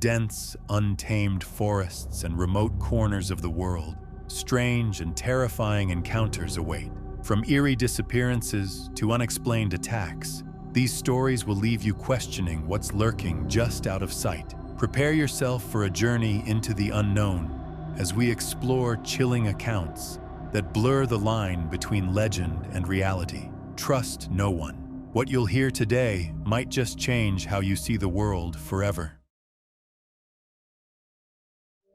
dense, untamed forests and remote corners of the world, strange and terrifying encounters await. From eerie disappearances to unexplained attacks, these stories will leave you questioning what's lurking just out of sight. Prepare yourself for a journey into the unknown as we explore chilling accounts that blur the line between legend and reality. Trust no one. What you'll hear today might just change how you see the world forever.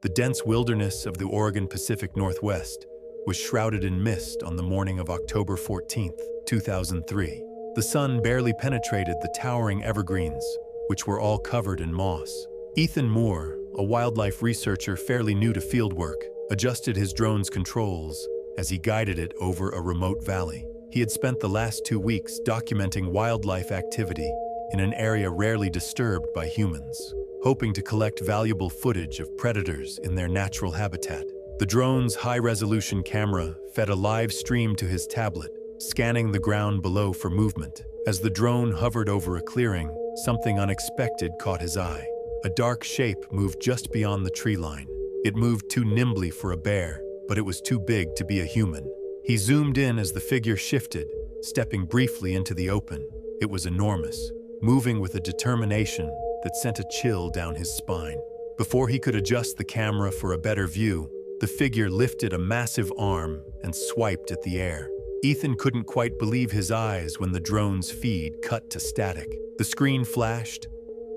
The dense wilderness of the Oregon Pacific Northwest was shrouded in mist on the morning of October 14, 2003. The sun barely penetrated the towering evergreens, which were all covered in moss. Ethan Moore, a wildlife researcher fairly new to fieldwork, adjusted his drone's controls as he guided it over a remote valley. He had spent the last 2 weeks documenting wildlife activity in an area rarely disturbed by humans, hoping to collect valuable footage of predators in their natural habitat. The drone's high-resolution camera fed a live stream to his tablet, scanning the ground below for movement. As the drone hovered over a clearing, something unexpected caught his eye. A dark shape moved just beyond the tree line. It moved too nimbly for a bear, but it was too big to be a human. He zoomed in as the figure shifted, stepping briefly into the open. It was enormous, moving with a determination that sent a chill down his spine. Before he could adjust the camera for a better view, the figure lifted a massive arm and swiped at the air. Ethan couldn't quite believe his eyes when the drone's feed cut to static. The screen flashed,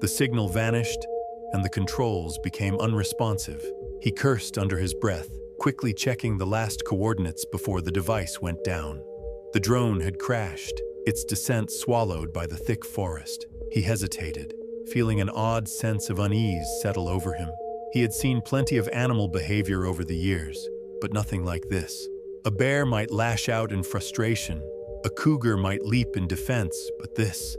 the signal vanished, and the controls became unresponsive. He cursed under his breath, quickly checking the last coordinates before the device went down. The drone had crashed, its descent swallowed by the thick forest. He hesitated, feeling an odd sense of unease settle over him. He had seen plenty of animal behavior over the years, but nothing like this. A bear might lash out in frustration, a cougar might leap in defense, but this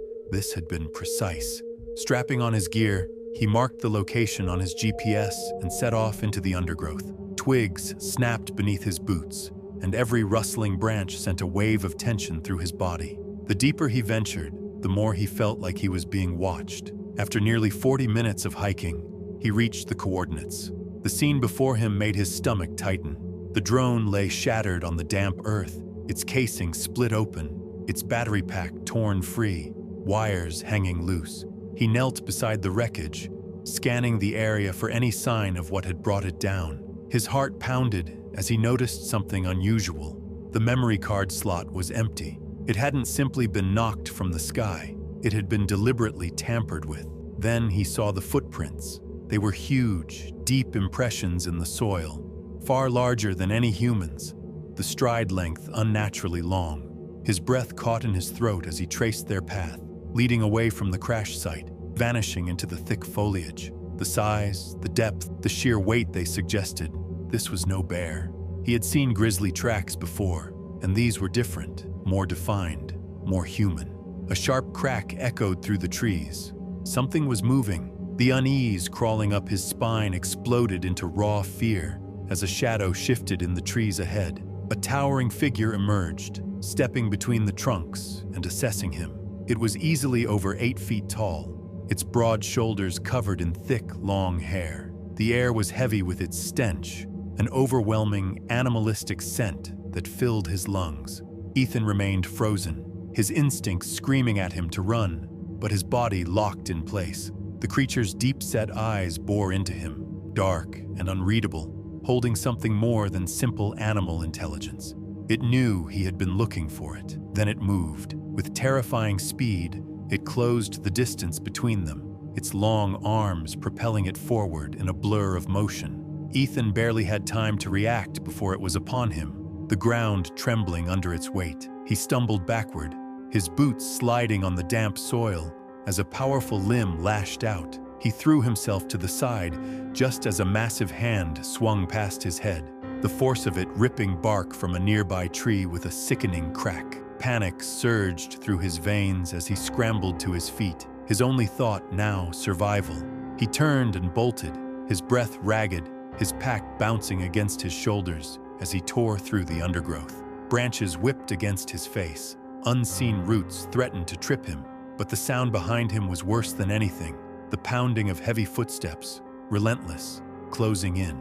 had been precise. Strapping on his gear, he marked the location on his GPS and set off into the undergrowth. Twigs snapped beneath his boots, and every rustling branch sent a wave of tension through his body. The deeper he ventured, the more he felt like he was being watched. After nearly 40 minutes of hiking, he reached the coordinates. The scene before him made his stomach tighten. The drone lay shattered on the damp earth, its casing split open, its battery pack torn free, wires hanging loose. He knelt beside the wreckage, scanning the area for any sign of what had brought it down. His heart pounded as he noticed something unusual. The memory card slot was empty. It hadn't simply been knocked from the sky. It had been deliberately tampered with. Then he saw the footprints. They were huge, deep impressions in the soil, far larger than any human's, the stride length unnaturally long. His breath caught in his throat as he traced their path, leading away from the crash site, vanishing into the thick foliage. The size, the depth, the sheer weight they suggested. This was no bear. He had seen grizzly tracks before, and these were different, more defined, more human. A sharp crack echoed through the trees. Something was moving. The unease crawling up his spine exploded into raw fear as a shadow shifted in the trees ahead. A towering figure emerged, stepping between the trunks and assessing him. It was easily over 8 feet tall, its broad shoulders covered in thick, long hair. The air was heavy with its stench, an overwhelming, animalistic scent that filled his lungs. Ethan remained frozen, his instincts screaming at him to run, but his body locked in place. The creature's deep-set eyes bore into him, dark and unreadable, holding something more than simple animal intelligence. It knew he had been looking for it. Then it moved. With terrifying speed, it closed the distance between them, its long arms propelling it forward in a blur of motion. Ethan barely had time to react before it was upon him, the ground trembling under its weight. He stumbled backward, his boots sliding on the damp soil as a powerful limb lashed out. He threw himself to the side just as a massive hand swung past his head, the force of it ripping bark from a nearby tree with a sickening crack. Panic surged through his veins as he scrambled to his feet, his only thought now survival. He turned and bolted, his breath ragged, his pack bouncing against his shoulders as he tore through the undergrowth. Branches whipped against his face. Unseen roots threatened to trip him, but the sound behind him was worse than anything. The pounding of heavy footsteps, relentless, closing in.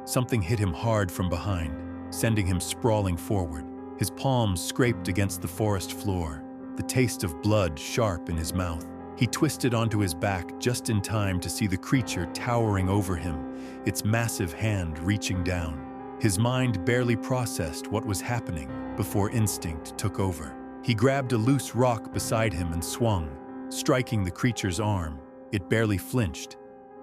Something hit him hard from behind, sending him sprawling forward. His palms scraped against the forest floor, the taste of blood sharp in his mouth. He twisted onto his back just in time to see the creature towering over him, its massive hand reaching down. His mind barely processed what was happening before instinct took over. He grabbed a loose rock beside him and swung, striking the creature's arm. It barely flinched,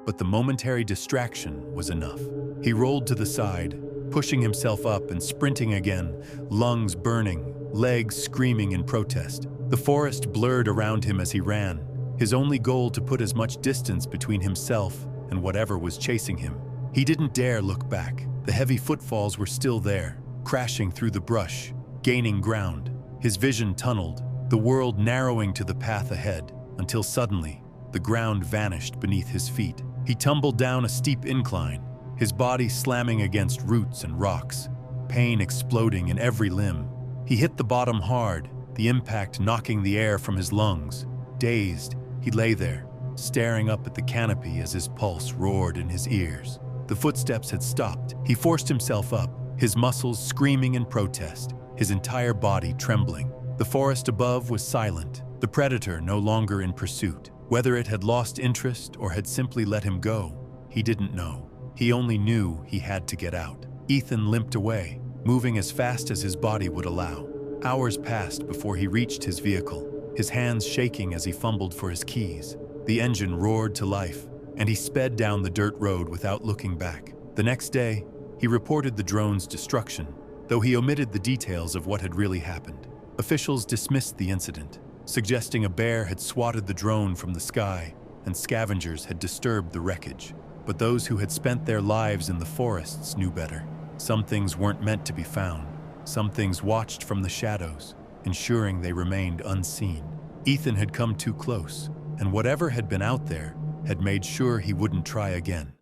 but the momentary distraction was enough. He rolled to the side, pushing himself up and sprinting again, lungs burning, legs screaming in protest. The forest blurred around him as he ran, his only goal to put as much distance between himself and whatever was chasing him. He didn't dare look back. The heavy footfalls were still there, crashing through the brush, gaining ground. His vision tunneled, the world narrowing to the path ahead, until suddenly, the ground vanished beneath his feet. He tumbled down a steep incline, his body slamming against roots and rocks, pain exploding in every limb. He hit the bottom hard, the impact knocking the air from his lungs. Dazed, he lay there, staring up at the canopy as his pulse roared in his ears. The footsteps had stopped. He forced himself up, his muscles screaming in protest, his entire body trembling. The forest above was silent, the predator no longer in pursuit. Whether it had lost interest or had simply let him go, he didn't know. He only knew he had to get out. Ethan limped away, moving as fast as his body would allow. Hours passed before he reached his vehicle, his hands shaking as he fumbled for his keys. The engine roared to life, and he sped down the dirt road without looking back. The next day, he reported the drone's destruction, though he omitted the details of what had really happened. Officials dismissed the incident, suggesting a bear had swatted the drone from the sky and scavengers had disturbed the wreckage. But those who had spent their lives in the forests knew better. Some things weren't meant to be found. Some things watched from the shadows, ensuring they remained unseen. Ethan had come too close, and whatever had been out there had made sure he wouldn't try again.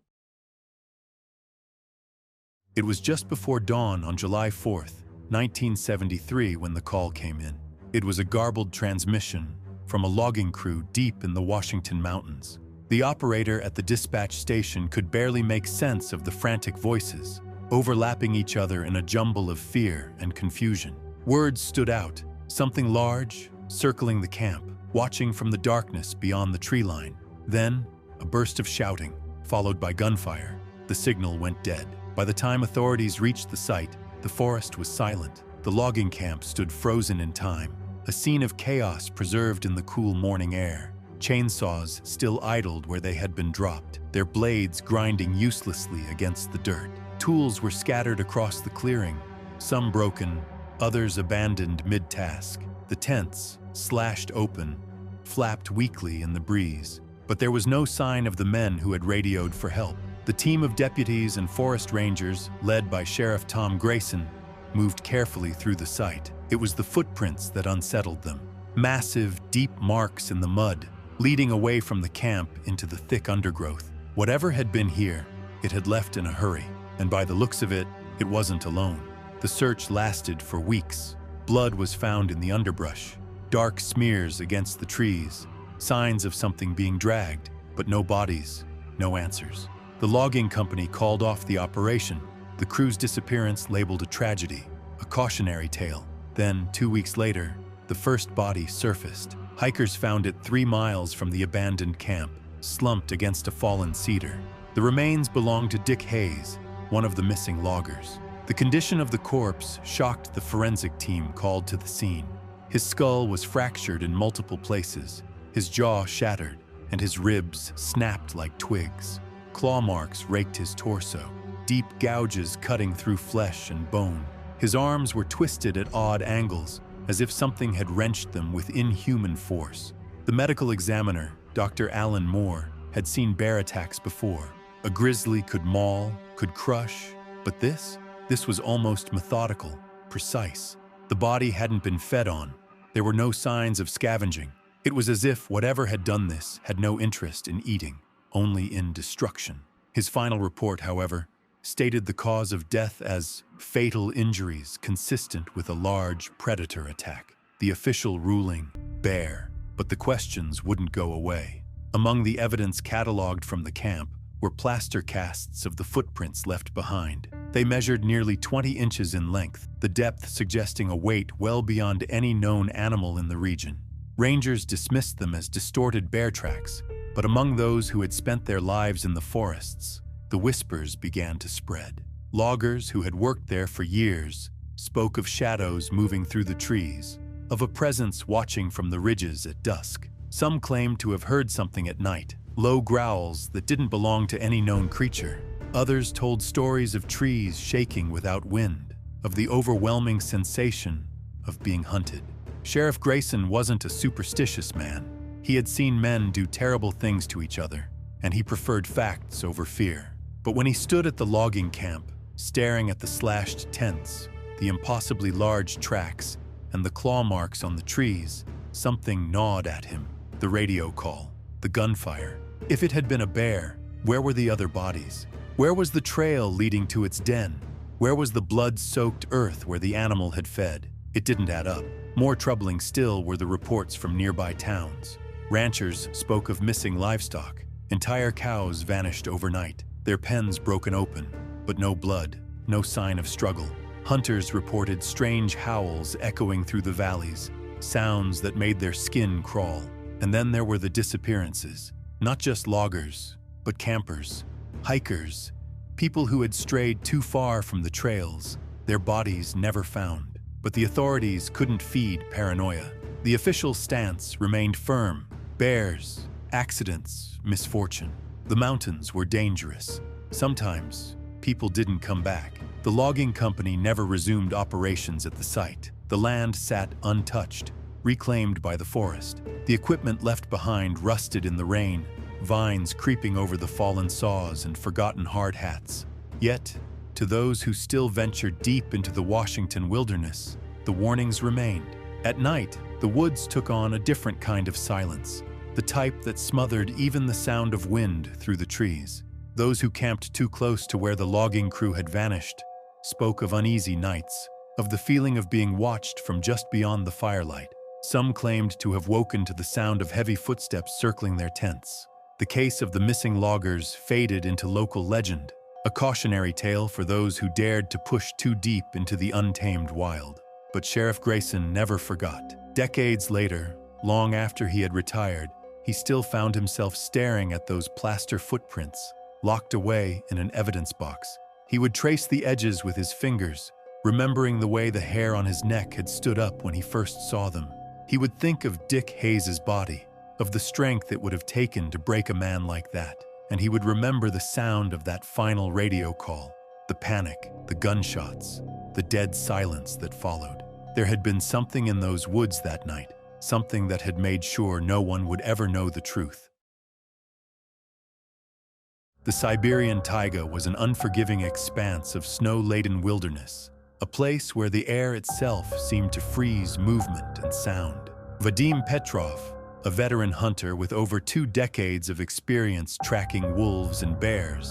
It was just before dawn on July 4th, 1973 when the call came in. It was a garbled transmission from a logging crew deep in the Washington mountains. The operator at the dispatch station could barely make sense of the frantic voices, overlapping each other in a jumble of fear and confusion. Words stood out, something large, circling the camp, watching from the darkness beyond the tree line. Then, a burst of shouting, followed by gunfire. The signal went dead. By the time authorities reached the site, the forest was silent. The logging camp stood frozen in time, a scene of chaos preserved in the cool morning air. Chainsaws still idled where they had been dropped, their blades grinding uselessly against the dirt. Tools were scattered across the clearing, some broken, others abandoned mid-task. The tents, slashed open, flapped weakly in the breeze. But there was no sign of the men who had radioed for help. The team of deputies and forest rangers, led by Sheriff Tom Grayson, moved carefully through the site. It was the footprints that unsettled them. Massive, deep marks in the mud, leading away from the camp into the thick undergrowth. Whatever had been here, it had left in a hurry, and by the looks of it, it wasn't alone. The search lasted for weeks. Blood was found in the underbrush, dark smears against the trees, signs of something being dragged, but no bodies, no answers. The logging company called off the operation, the crew's disappearance labeled a tragedy, a cautionary tale. Then, 2 weeks later, the first body surfaced. Hikers found it 3 miles from the abandoned camp, slumped against a fallen cedar. The remains belonged to Dick Hayes, one of the missing loggers. The condition of the corpse shocked the forensic team called to the scene. His skull was fractured in multiple places, his jaw shattered, and his ribs snapped like twigs. Claw marks raked his torso, deep gouges cutting through flesh and bone. His arms were twisted at odd angles, as if something had wrenched them with inhuman force. The medical examiner, Dr. Alan Moore, had seen bear attacks before. A grizzly could maul, could crush, but this was almost methodical, precise. The body hadn't been fed on. There were no signs of scavenging. It was as if whatever had done this had no interest in eating, only in destruction. His final report, however, stated the cause of death as fatal injuries consistent with a large predator attack. The official ruling, bear, but the questions wouldn't go away. Among the evidence cataloged from the camp were plaster casts of the footprints left behind. They measured nearly 20 inches in length, the depth suggesting a weight well beyond any known animal in the region. Rangers dismissed them as distorted bear tracks, but among those who had spent their lives in the forests, the whispers began to spread. Loggers who had worked there for years spoke of shadows moving through the trees, of a presence watching from the ridges at dusk. Some claimed to have heard something at night, low growls that didn't belong to any known creature. Others told stories of trees shaking without wind, of the overwhelming sensation of being hunted. Sheriff Grayson wasn't a superstitious man. He had seen men do terrible things to each other, and he preferred facts over fear. But when he stood at the logging camp, staring at the slashed tents, the impossibly large tracks, and the claw marks on the trees, something gnawed at him. The radio call, the gunfire. If it had been a bear, where were the other bodies? Where was the trail leading to its den? Where was the blood-soaked earth where the animal had fed? It didn't add up. More troubling still were the reports from nearby towns. Ranchers spoke of missing livestock. Entire cows vanished overnight, their pens broken open, but no blood, no sign of struggle. Hunters reported strange howls echoing through the valleys, sounds that made their skin crawl. And then there were the disappearances, not just loggers, but campers, hikers, people who had strayed too far from the trails, their bodies never found. But the authorities couldn't feed paranoia. The official stance remained firm. Bears, accidents, misfortune. The mountains were dangerous. Sometimes, people didn't come back. The logging company never resumed operations at the site. The land sat untouched, reclaimed by the forest. The equipment left behind rusted in the rain, vines creeping over the fallen saws and forgotten hard hats. Yet, to those who still ventured deep into the Washington wilderness, the warnings remained. At night, the woods took on a different kind of silence, the type that smothered even the sound of wind through the trees. Those who camped too close to where the logging crew had vanished spoke of uneasy nights, of the feeling of being watched from just beyond the firelight. Some claimed to have woken to the sound of heavy footsteps circling their tents. The case of the missing loggers faded into local legend, a cautionary tale for those who dared to push too deep into the untamed wild. But Sheriff Grayson never forgot. Decades later, long after he had retired, he still found himself staring at those plaster footprints, locked away in an evidence box. He would trace the edges with his fingers, remembering the way the hair on his neck had stood up when he first saw them. He would think of Dick Hayes's body, of the strength it would have taken to break a man like that, and he would remember the sound of that final radio call, the panic, the gunshots, the dead silence that followed. There had been something in those woods that night, something that had made sure no one would ever know the truth. The Siberian taiga was an unforgiving expanse of snow-laden wilderness, a place where the air itself seemed to freeze movement and sound. Vadim Petrov, a veteran hunter with over 2 decades of experience tracking wolves and bears,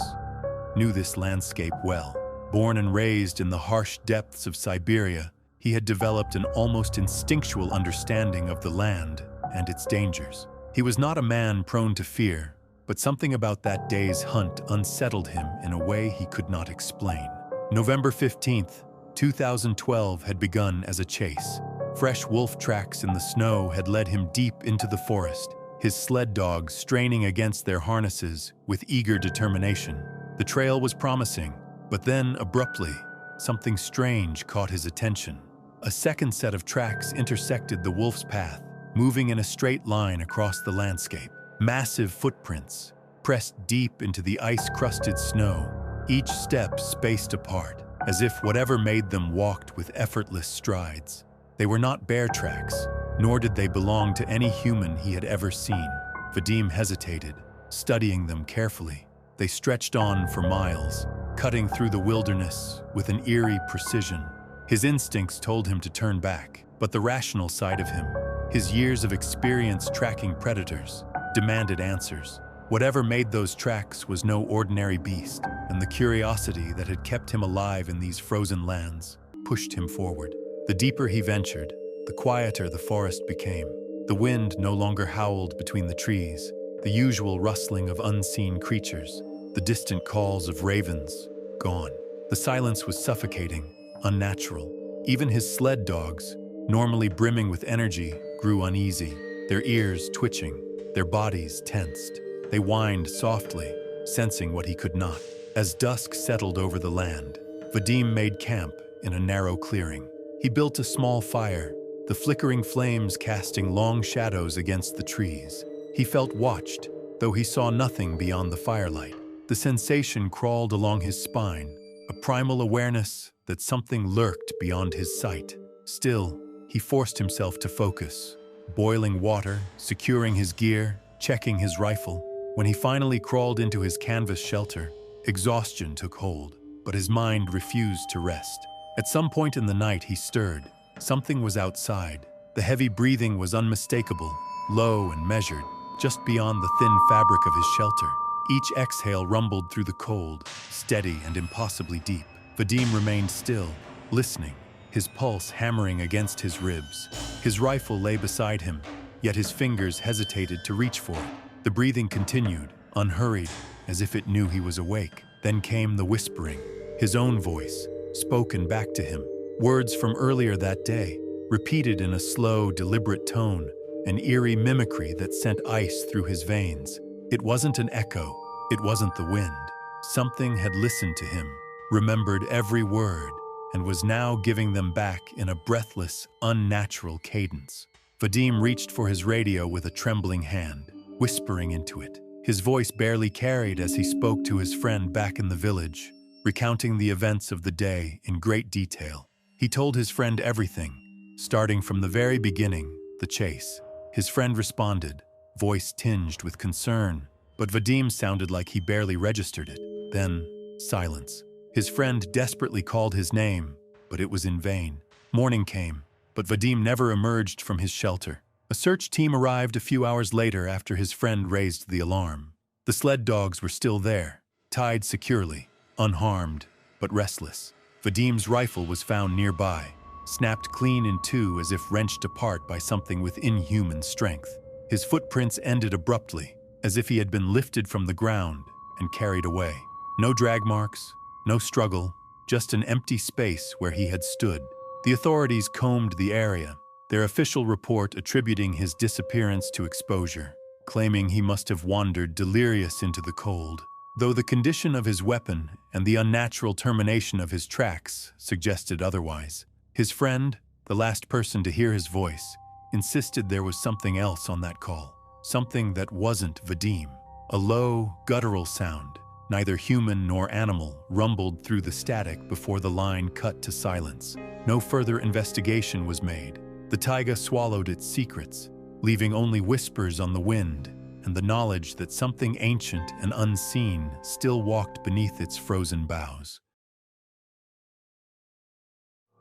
knew this landscape well. Born and raised in the harsh depths of Siberia, he had developed an almost instinctual understanding of the land and its dangers. He was not a man prone to fear, but something about that day's hunt unsettled him in a way he could not explain. November 15th, 2012 had begun as a chase. Fresh wolf tracks in the snow had led him deep into the forest, his sled dogs straining against their harnesses with eager determination. The trail was promising, but then abruptly, something strange caught his attention. A second set of tracks intersected the wolf's path, moving in a straight line across the landscape. Massive footprints, pressed deep into the ice-crusted snow, each step spaced apart, as if whatever made them walked with effortless strides. They were not bear tracks, nor did they belong to any human he had ever seen. Vadim hesitated, studying them carefully. They stretched on for miles, cutting through the wilderness with an eerie precision. His instincts told him to turn back, but the rational side of him, his years of experience tracking predators, demanded answers. Whatever made those tracks was no ordinary beast, and the curiosity that had kept him alive in these frozen lands pushed him forward. The deeper he ventured, the quieter the forest became. The wind no longer howled between the trees. The usual rustling of unseen creatures, the distant calls of ravens, gone. The silence was suffocating, unnatural. Even his sled dogs, normally brimming with energy, grew uneasy, their ears twitching, their bodies tensed. They whined softly, sensing what he could not. As dusk settled over the land, Vadim made camp in a narrow clearing. He built a small fire, the flickering flames casting long shadows against the trees. He felt watched, though he saw nothing beyond the firelight. The sensation crawled along his spine, a primal awareness that something lurked beyond his sight. Still, he forced himself to focus, boiling water, securing his gear, checking his rifle. When he finally crawled into his canvas shelter, exhaustion took hold, but his mind refused to rest. At some point in the night, he stirred. Something was outside. The heavy breathing was unmistakable, low and measured, just beyond the thin fabric of his shelter. Each exhale rumbled through the cold, steady and impossibly deep. Vadim remained still, listening, his pulse hammering against his ribs. His rifle lay beside him, yet his fingers hesitated to reach for it. The breathing continued, unhurried, as if it knew he was awake. Then came the whispering, his own voice, spoken back to him. Words from earlier that day, repeated in a slow, deliberate tone, an eerie mimicry that sent ice through his veins. It wasn't an echo, it wasn't the wind. Something had listened to him, remembered every word, and was now giving them back in a breathless, unnatural cadence. Vadim reached for his radio with a trembling hand, whispering into it. His voice barely carried as he spoke to his friend back in the village, recounting the events of the day in great detail. He told his friend everything, starting from the very beginning, the chase. His friend responded, voice tinged with concern, but Vadim sounded like he barely registered it. Then, silence. His friend desperately called his name, but it was in vain. Morning came, but Vadim never emerged from his shelter. A search team arrived a few hours later after his friend raised the alarm. The sled dogs were still there, tied securely, unharmed, but restless. Vadim's rifle was found nearby, snapped clean in two as if wrenched apart by something with inhuman strength. His footprints ended abruptly, as if he had been lifted from the ground and carried away. No drag marks, no struggle, just an empty space where he had stood. The authorities combed the area, their official report attributing his disappearance to exposure, claiming he must have wandered delirious into the cold, though the condition of his weapon and the unnatural termination of his tracks suggested otherwise. His friend, the last person to hear his voice, insisted there was something else on that call, something that wasn't Vadim. A low, guttural sound, neither human nor animal, rumbled through the static before the line cut to silence. No further investigation was made. The taiga swallowed its secrets, leaving only whispers on the wind and the knowledge that something ancient and unseen still walked beneath its frozen boughs.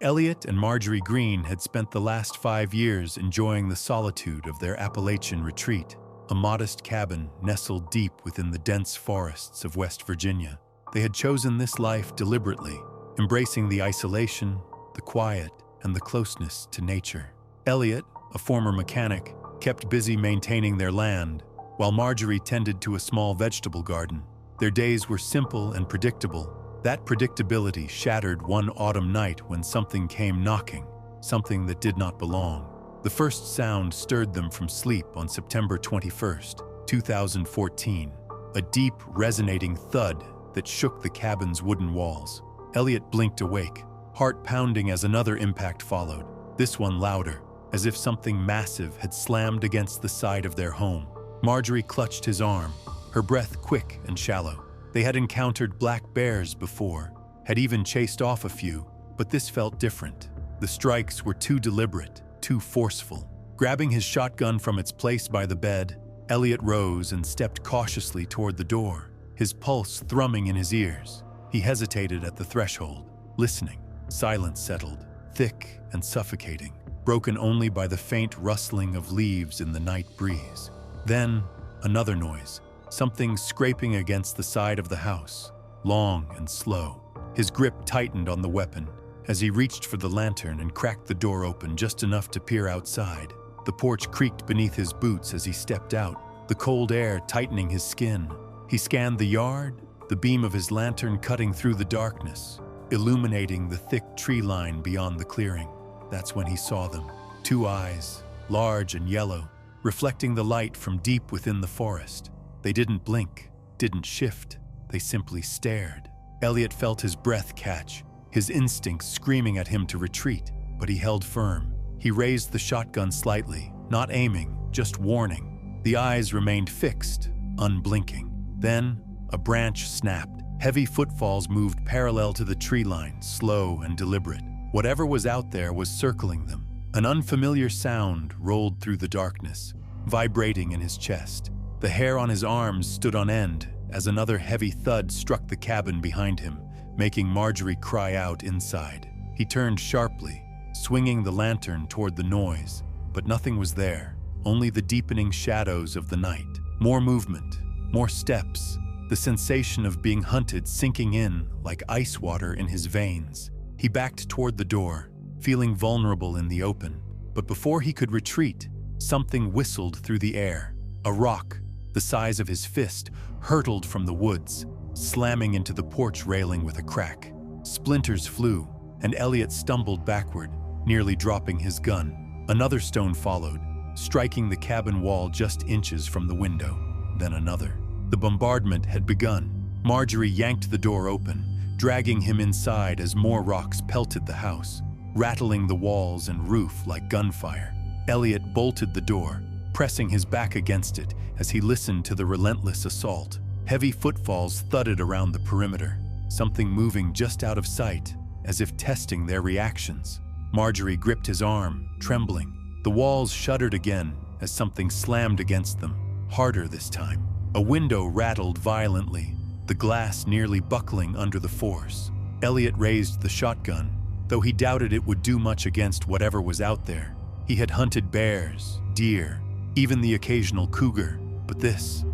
Elliot and Marjorie Green had spent the last 5 years enjoying the solitude of their Appalachian retreat, a modest cabin nestled deep within the dense forests of West Virginia. They had chosen this life deliberately, embracing the isolation, the quiet, and the closeness to nature. Elliot, a former mechanic, kept busy maintaining their land, while Marjorie tended to a small vegetable garden. Their days were simple and predictable. That predictability shattered one autumn night when something came knocking, something that did not belong. The first sound stirred them from sleep on September 21st, 2014, a deep, resonating thud that shook the cabin's wooden walls. Elliot blinked awake, heart pounding as another impact followed, this one louder, as if something massive had slammed against the side of their home. Marjorie clutched his arm, her breath quick and shallow. They had encountered black bears before, had even chased off a few, but this felt different. The strikes were too deliberate, too forceful. Grabbing his shotgun from its place by the bed, Elliot rose and stepped cautiously toward the door, his pulse thrumming in his ears. He hesitated at the threshold, listening. Silence settled, thick and suffocating, broken only by the faint rustling of leaves in the night breeze. Then, another noise, something scraping against the side of the house, long and slow. His grip tightened on the weapon as he reached for the lantern and cracked the door open just enough to peer outside. The porch creaked beneath his boots as he stepped out, the cold air tightening his skin. He scanned the yard, the beam of his lantern cutting through the darkness, illuminating the thick tree line beyond the clearing. That's when he saw them. Two eyes, large and yellow, reflecting the light from deep within the forest. They didn't blink, didn't shift. They simply stared. Elliot felt his breath catch, his instincts screaming at him to retreat, but he held firm. He raised the shotgun slightly, not aiming, just warning. The eyes remained fixed, unblinking. Then, a branch snapped. Heavy footfalls moved parallel to the tree line, slow and deliberate. Whatever was out there was circling them. An unfamiliar sound rolled through the darkness, vibrating in his chest. The hair on his arms stood on end as another heavy thud struck the cabin behind him, making Marjorie cry out inside. He turned sharply, swinging the lantern toward the noise, but nothing was there, only the deepening shadows of the night. More movement, more steps, the sensation of being hunted sinking in like ice water in his veins. He backed toward the door, feeling vulnerable in the open, but before he could retreat, something whistled through the air. A rock, the size of his fist, hurtled from the woods, slamming into the porch railing with a crack. Splinters flew, and Elliot stumbled backward, nearly dropping his gun. Another stone followed, striking the cabin wall just inches from the window. Then another. The bombardment had begun. Marjorie yanked the door open, dragging him inside as more rocks pelted the house, rattling the walls and roof like gunfire. Elliot bolted the door, pressing his back against it as he listened to the relentless assault. Heavy footfalls thudded around the perimeter, something moving just out of sight, as if testing their reactions. Marjorie gripped his arm, trembling. The walls shuddered again as something slammed against them, harder this time. A window rattled violently, the glass nearly buckling under the force. Elliot raised the shotgun, though he doubted it would do much against whatever was out there. He had hunted bears, deer, even the occasional cougar, but this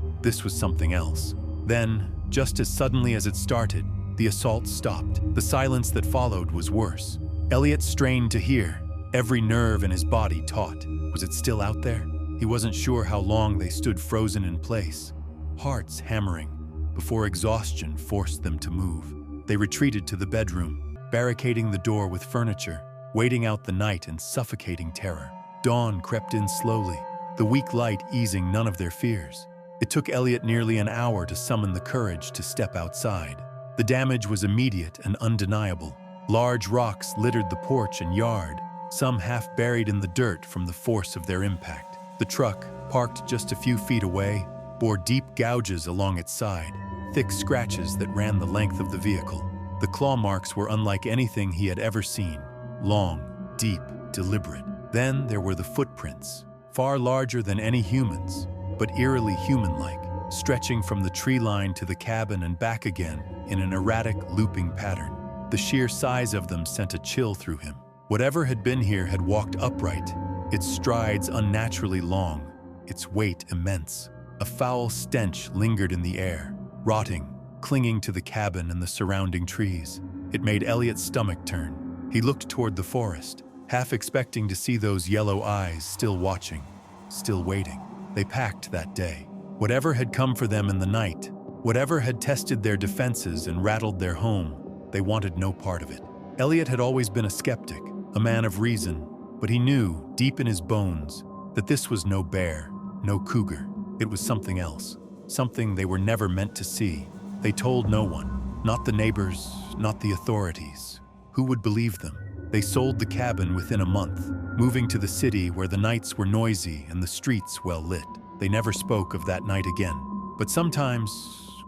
was something else. Then, just as suddenly as it started, the assault stopped. The silence that followed was worse. Elliot strained to hear, every nerve in his body taut. Was it still out there? He wasn't sure how long they stood frozen in place, hearts hammering, before exhaustion forced them to move. They retreated to the bedroom, barricading the door with furniture, waiting out the night in suffocating terror. Dawn crept in slowly, the weak light easing none of their fears. It took Elliot nearly an hour to summon the courage to step outside. The damage was immediate and undeniable. Large rocks littered the porch and yard, some half buried in the dirt from the force of their impact. The truck, parked just a few feet away, bore deep gouges along its side, thick scratches that ran the length of the vehicle. The claw marks were unlike anything he had ever seen, long, deep, deliberate. Then there were the footprints, far larger than any humans, but eerily human-like, stretching from the tree line to the cabin and back again in an erratic, looping pattern. The sheer size of them sent a chill through him. Whatever had been here had walked upright, its strides unnaturally long, its weight immense. A foul stench lingered in the air, rotting, clinging to the cabin and the surrounding trees. It made Elliot's stomach turn. He looked toward the forest, half expecting to see those yellow eyes still watching, still waiting. They packed that day. Whatever had come for them in the night, whatever had tested their defenses and rattled their home, they wanted no part of it. Elliot had always been a skeptic, a man of reason, but he knew, deep in his bones, that this was no bear, no cougar. It was something else, something they were never meant to see. They told no one, not the neighbors, not the authorities. Who would believe them? They sold the cabin within a month, moving to the city where the nights were noisy and the streets well lit. They never spoke of that night again. But sometimes,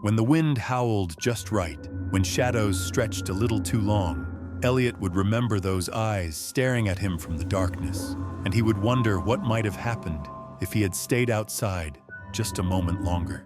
when the wind howled just right, when shadows stretched a little too long, Elliot would remember those eyes staring at him from the darkness, and he would wonder what might have happened if he had stayed outside just a moment longer.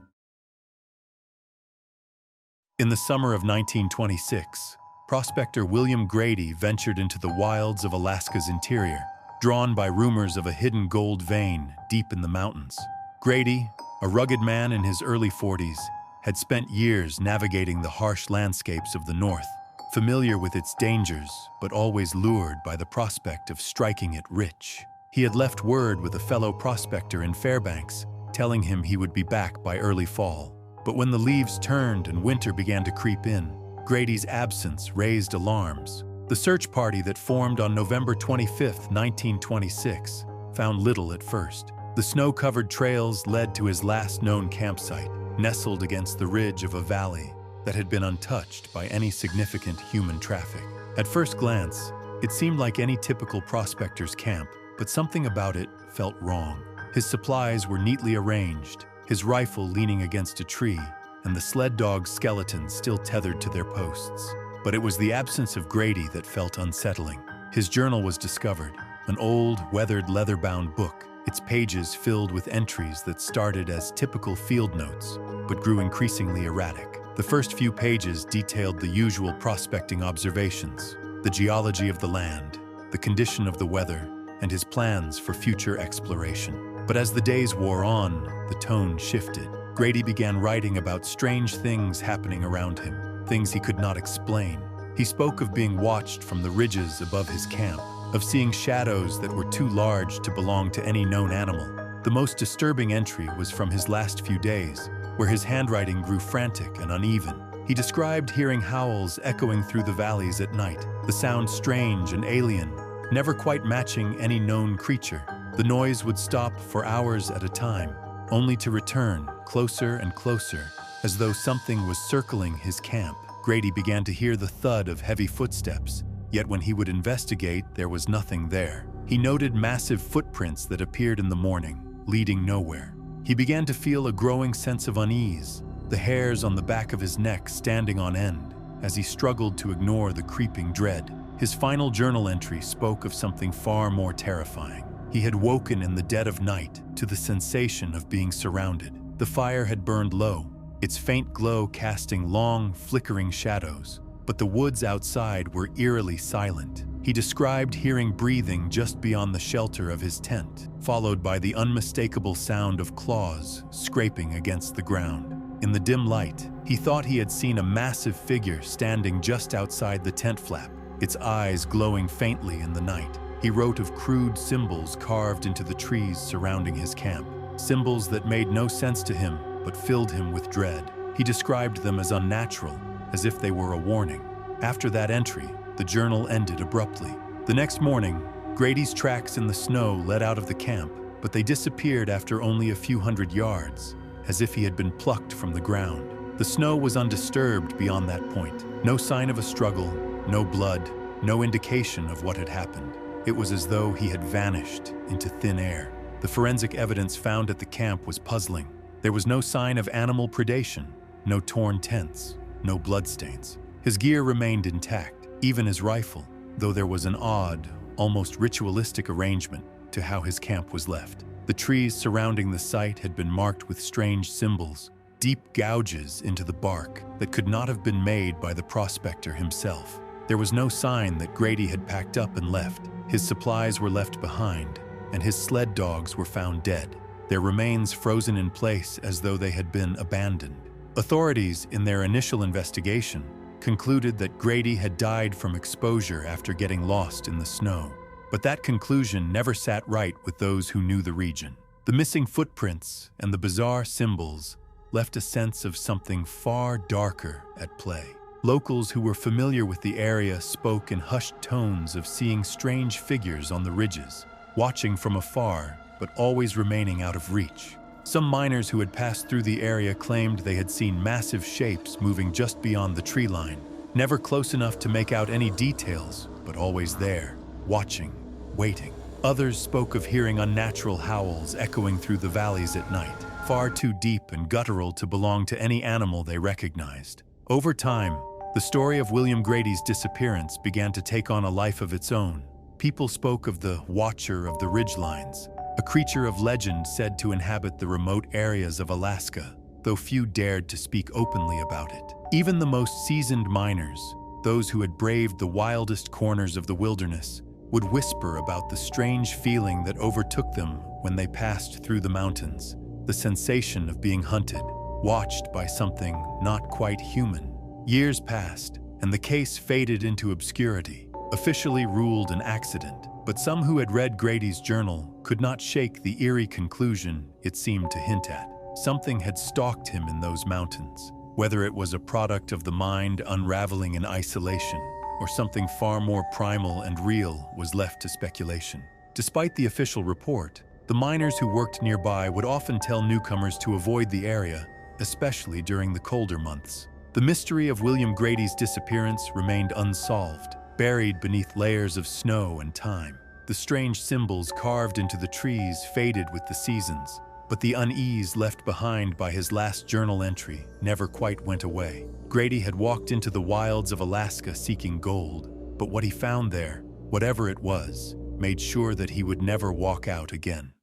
In the summer of 1926, prospector William Grady ventured into the wilds of Alaska's interior, drawn by rumors of a hidden gold vein deep in the mountains. Grady, a rugged man in his early 40s, had spent years navigating the harsh landscapes of the North, familiar with its dangers, but always lured by the prospect of striking it rich. He had left word with a fellow prospector in Fairbanks, telling him he would be back by early fall. But when the leaves turned and winter began to creep in, Grady's absence raised alarms. The search party that formed on November 25, 1926, found little at first. The snow-covered trails led to his last known campsite, nestled against the ridge of a valley that had been untouched by any significant human traffic. At first glance, it seemed like any typical prospector's camp, but something about it felt wrong. His supplies were neatly arranged, his rifle leaning against a tree, and the sled dog's skeletons still tethered to their posts. But it was the absence of Grady that felt unsettling. His journal was discovered, an old, weathered, leather-bound book, its pages filled with entries that started as typical field notes, but grew increasingly erratic. The first few pages detailed the usual prospecting observations, the geology of the land, the condition of the weather, and his plans for future exploration. But as the days wore on, the tone shifted. Grady began writing about strange things happening around him, things he could not explain. He spoke of being watched from the ridges above his camp, of seeing shadows that were too large to belong to any known animal. The most disturbing entry was from his last few days, where his handwriting grew frantic and uneven. He described hearing howls echoing through the valleys at night, the sound strange and alien, never quite matching any known creature. The noise would stop for hours at a time, only to return closer and closer, as though something was circling his camp. Grady began to hear the thud of heavy footsteps, yet when he would investigate, there was nothing there. He noted massive footprints that appeared in the morning, leading nowhere. He began to feel a growing sense of unease, the hairs on the back of his neck standing on end, as he struggled to ignore the creeping dread. His final journal entry spoke of something far more terrifying. He had woken in the dead of night to the sensation of being surrounded. The fire had burned low, its faint glow casting long, flickering shadows, but the woods outside were eerily silent. He described hearing breathing just beyond the shelter of his tent, followed by the unmistakable sound of claws scraping against the ground. In the dim light, he thought he had seen a massive figure standing just outside the tent flap, its eyes glowing faintly in the night. He wrote of crude symbols carved into the trees surrounding his camp, symbols that made no sense to him but filled him with dread. He described them as unnatural, as if they were a warning. After that entry, the journal ended abruptly. The next morning, Grady's tracks in the snow led out of the camp, but they disappeared after only a few hundred yards, as if he had been plucked from the ground. The snow was undisturbed beyond that point. No sign of a struggle, no blood, no indication of what had happened. It was as though he had vanished into thin air. The forensic evidence found at the camp was puzzling. There was no sign of animal predation, no torn tents, no bloodstains. His gear remained intact, even his rifle, though there was an odd, almost ritualistic arrangement to how his camp was left. The trees surrounding the site had been marked with strange symbols, deep gouges into the bark that could not have been made by the prospector himself. There was no sign that Grady had packed up and left. His supplies were left behind, and his sled dogs were found dead, their remains frozen in place as though they had been abandoned. Authorities, in their initial investigation, concluded that Grady had died from exposure after getting lost in the snow. But that conclusion never sat right with those who knew the region. The missing footprints and the bizarre symbols left a sense of something far darker at play. Locals who were familiar with the area spoke in hushed tones of seeing strange figures on the ridges, watching from afar but always remaining out of reach. Some miners who had passed through the area claimed they had seen massive shapes moving just beyond the tree line, never close enough to make out any details, but always there, watching, waiting. Others spoke of hearing unnatural howls echoing through the valleys at night, far too deep and guttural to belong to any animal they recognized. Over time, the story of William Grady's disappearance began to take on a life of its own. People spoke of the Watcher of the Ridgelines, a creature of legend said to inhabit the remote areas of Alaska, though few dared to speak openly about it. Even the most seasoned miners, those who had braved the wildest corners of the wilderness, would whisper about the strange feeling that overtook them when they passed through the mountains, the sensation of being hunted, watched by something not quite human. Years passed, and the case faded into obscurity, officially ruled an accident. But some who had read Grady's journal could not shake the eerie conclusion it seemed to hint at. Something had stalked him in those mountains. Whether it was a product of the mind unraveling in isolation, or something far more primal and real was left to speculation. Despite the official report, the miners who worked nearby would often tell newcomers to avoid the area, especially during the colder months. The mystery of William Grady's disappearance remained unsolved, buried beneath layers of snow and time. The strange symbols carved into the trees faded with the seasons, but the unease left behind by his last journal entry never quite went away. Grady had walked into the wilds of Alaska seeking gold, but what he found there, whatever it was, made sure that he would never walk out again.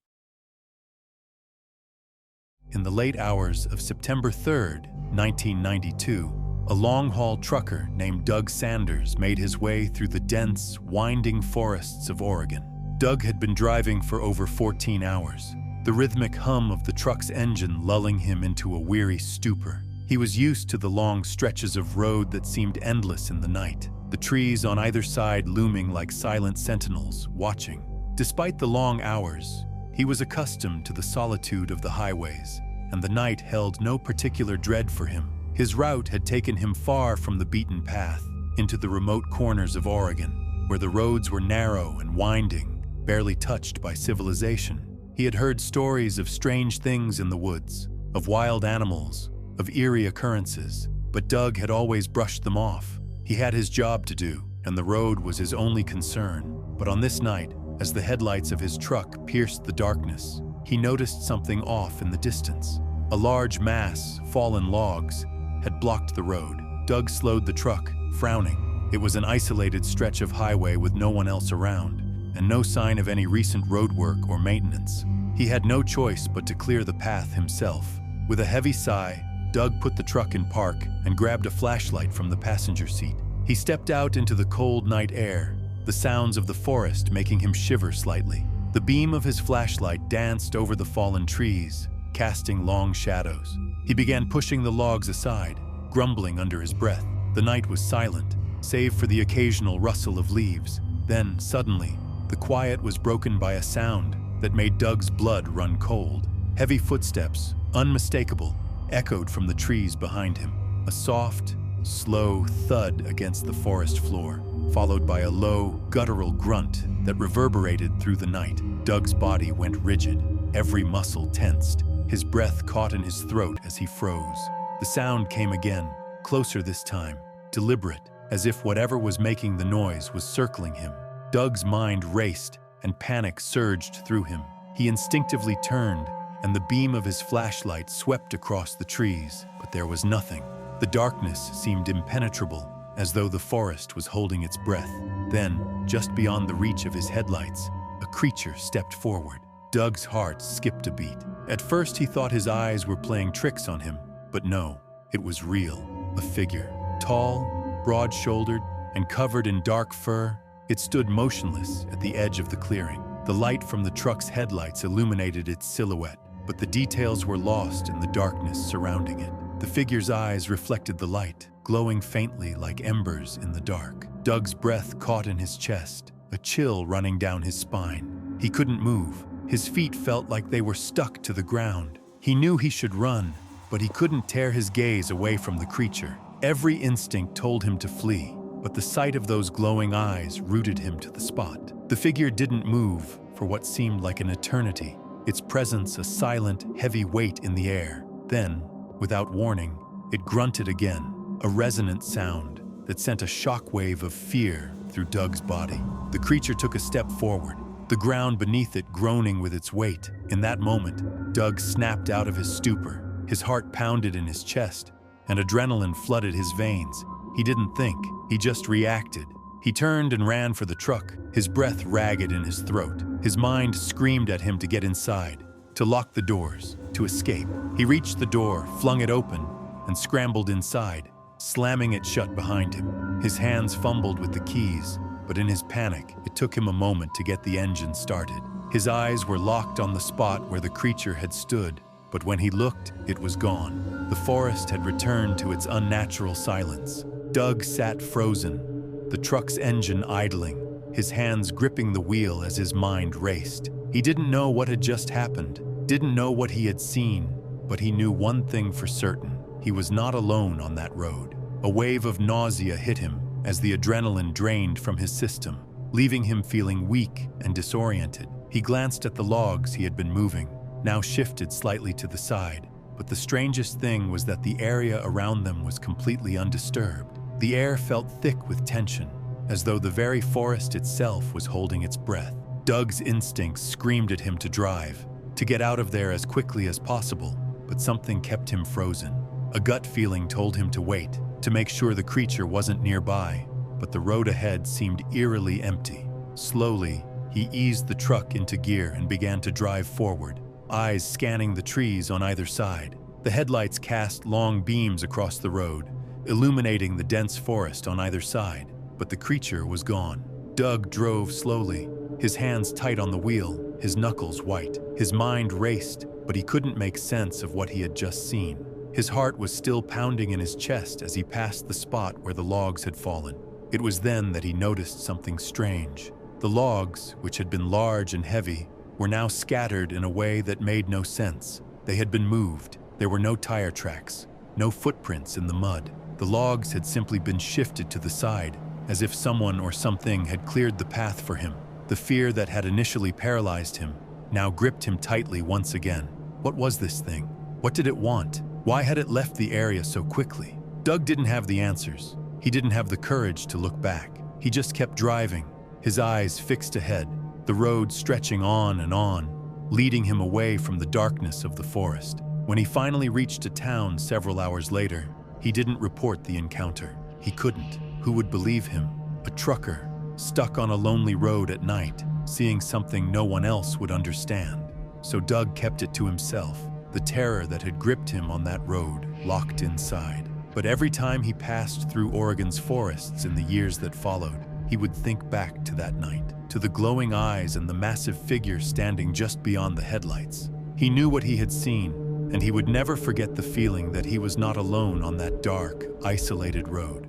In the late hours of September 3rd, 1992, a long-haul trucker named Doug Sanders made his way through the dense, winding forests of Oregon. Doug had been driving for over 14 hours, the rhythmic hum of the truck's engine lulling him into a weary stupor. He was used to the long stretches of road that seemed endless in the night, the trees on either side looming like silent sentinels, watching. Despite the long hours, he was accustomed to the solitude of the highways, and the night held no particular dread for him. His route had taken him far from the beaten path, into the remote corners of Oregon, where the roads were narrow and winding, barely touched by civilization. He had heard stories of strange things in the woods, of wild animals, of eerie occurrences, but Doug had always brushed them off. He had his job to do, and the road was his only concern. But on this night, as the headlights of his truck pierced the darkness, he noticed something off in the distance. A large mass, fallen logs, had blocked the road. Doug slowed the truck, frowning. It was an isolated stretch of highway with no one else around, and no sign of any recent roadwork or maintenance. He had no choice but to clear the path himself. With a heavy sigh, Doug put the truck in park and grabbed a flashlight from the passenger seat. He stepped out into the cold night air, the sounds of the forest making him shiver slightly. The beam of his flashlight danced over the fallen trees, casting long shadows. He began pushing the logs aside, grumbling under his breath. The night was silent, save for the occasional rustle of leaves. Then, suddenly, the quiet was broken by a sound that made Doug's blood run cold. Heavy footsteps, unmistakable, echoed from the trees behind him. A soft, slow thud against the forest floor, followed by a low, guttural grunt that reverberated through the night. Doug's body went rigid, every muscle tensed. His breath caught in his throat as he froze. The sound came again, closer this time, deliberate, as if whatever was making the noise was circling him. Doug's mind raced, and panic surged through him. He instinctively turned, and the beam of his flashlight swept across the trees, but there was nothing. The darkness seemed impenetrable, as though the forest was holding its breath. Then, just beyond the reach of his headlights, a creature stepped forward. Doug's heart skipped a beat. At first he thought his eyes were playing tricks on him, but no, it was real. A figure, tall, broad-shouldered, and covered in dark fur. It stood motionless at the edge of the clearing. The light from the truck's headlights illuminated its silhouette, but the details were lost in the darkness surrounding it. The figure's eyes reflected the light, glowing faintly like embers in the dark. Doug's breath caught in his chest, a chill running down his spine. He couldn't move. His feet felt like they were stuck to the ground. He knew he should run, but he couldn't tear his gaze away from the creature. Every instinct told him to flee, but the sight of those glowing eyes rooted him to the spot. The figure didn't move for what seemed like an eternity, its presence a silent, heavy weight in the air. Then, without warning, it grunted again, a resonant sound that sent a shockwave of fear through Doug's body. The creature took a step forward, the ground beneath it groaning with its weight. In that moment, Doug snapped out of his stupor. His heart pounded in his chest, and adrenaline flooded his veins. He didn't think, he just reacted. He turned and ran for the truck, his breath ragged in his throat. His mind screamed at him to get inside, to lock the doors, to escape. He reached the door, flung it open, and scrambled inside, slamming it shut behind him. His hands fumbled with the keys, but in his panic, it took him a moment to get the engine started. His eyes were locked on the spot where the creature had stood, but when he looked, it was gone. The forest had returned to its unnatural silence. Doug sat frozen, the truck's engine idling, his hands gripping the wheel as his mind raced. He didn't know what had just happened, didn't know what he had seen, but he knew one thing for certain. He was not alone on that road. A wave of nausea hit him as the adrenaline drained from his system, leaving him feeling weak and disoriented. He glanced at the logs he had been moving, now shifted slightly to the side, but the strangest thing was that the area around them was completely undisturbed. The air felt thick with tension, as though the very forest itself was holding its breath. Doug's instincts screamed at him to drive, to get out of there as quickly as possible, but something kept him frozen. A gut feeling told him to wait, to make sure the creature wasn't nearby, but the road ahead seemed eerily empty. Slowly, he eased the truck into gear and began to drive forward, eyes scanning the trees on either side. The headlights cast long beams across the road, illuminating the dense forest on either side, but the creature was gone. Doug drove slowly, his hands tight on the wheel, his knuckles white. His mind raced, but he couldn't make sense of what he had just seen. His heart was still pounding in his chest as he passed the spot where the logs had fallen. It was then that he noticed something strange. The logs, which had been large and heavy, were now scattered in a way that made no sense. They had been moved. There were no tire tracks, no footprints in the mud. The logs had simply been shifted to the side, as if someone or something had cleared the path for him. The fear that had initially paralyzed him now gripped him tightly once again. What was this thing? What did it want? Why had it left the area so quickly? Doug didn't have the answers. He didn't have the courage to look back. He just kept driving, his eyes fixed ahead, the road stretching on, leading him away from the darkness of the forest. When he finally reached a town several hours later, he didn't report the encounter. He couldn't. Who would believe him? A trucker, stuck on a lonely road at night, seeing something no one else would understand. So Doug kept it to himself, the terror that had gripped him on that road, locked inside. But every time he passed through Oregon's forests in the years that followed, he would think back to that night, to the glowing eyes and the massive figure standing just beyond the headlights. He knew what he had seen, and he would never forget the feeling that he was not alone on that dark, isolated road.